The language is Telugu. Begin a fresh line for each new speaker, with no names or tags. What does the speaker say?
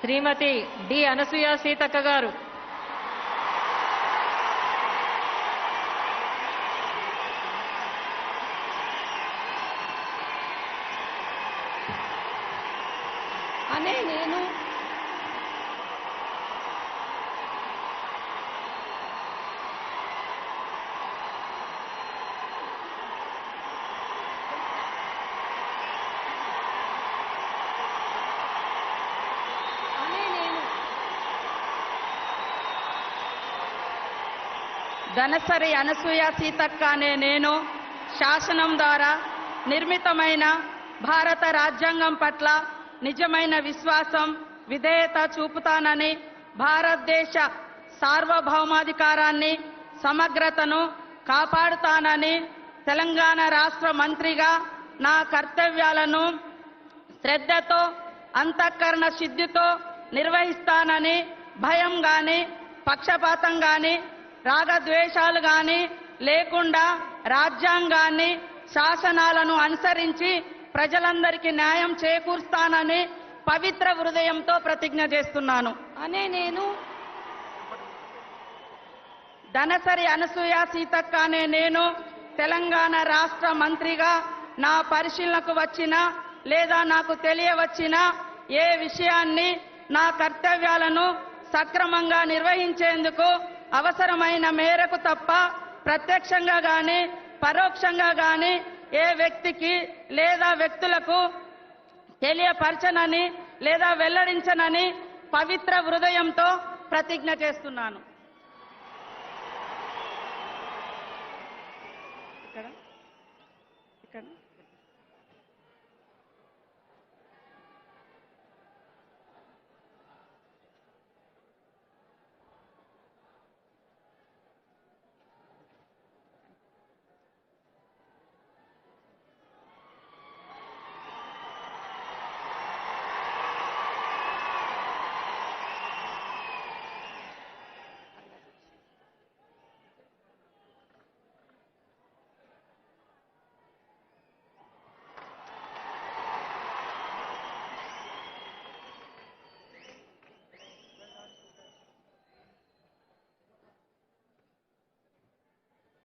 శ్రీమతి డి అనసూయ సీతక్క గారు,
అనే నేను దనసరి అనసూయ సీతక్క అనే నేను శాసనం ద్వారా నిర్మితమైన భారత రాజ్యాంగం పట్ల నిజమైన విశ్వాసం, విధేయత చూపుతానని, భారతదేశ సార్వభౌమాధికారాన్ని, సమగ్రతను కాపాడుతానని, తెలంగాణ రాష్ట్ర మంత్రిగా నా కర్తవ్యాలను శ్రద్ధతో, అంతఃకరణ శుద్ధితో నిర్వహిస్తానని, భయం గాని, పక్షపాతం గాని, రాగద్వేషాలు గాని లేకుండా రాజ్యాంగాన్ని, శాసనాలను అనుసరించి ప్రజలందరికీ న్యాయం చేకూరుస్తానని పవిత్ర హృదయంతో ప్రతిజ్ఞ చేస్తున్నాను.
అనే నేను
దనసరి అనసూయ సీతక్క అనే నేను తెలంగాణ రాష్ట్ర మంత్రిగా నా పరిశీలనకు వచ్చిన లేదా నాకు తెలియవచ్చిన ఏ విషయాన్ని, నా కర్తవ్యాలను సక్రమంగా నిర్వహించేందుకు అవసరమైన మేరకు తప్ప ప్రత్యక్షంగా గాని పరోక్షంగా గాని ఏ వ్యక్తికి లేదా వ్యక్తులకు తెలియపరచనని లేదా వెల్లడించనని పవిత్ర హృదయంతో ప్రతిజ్ఞ చేస్తున్నాను.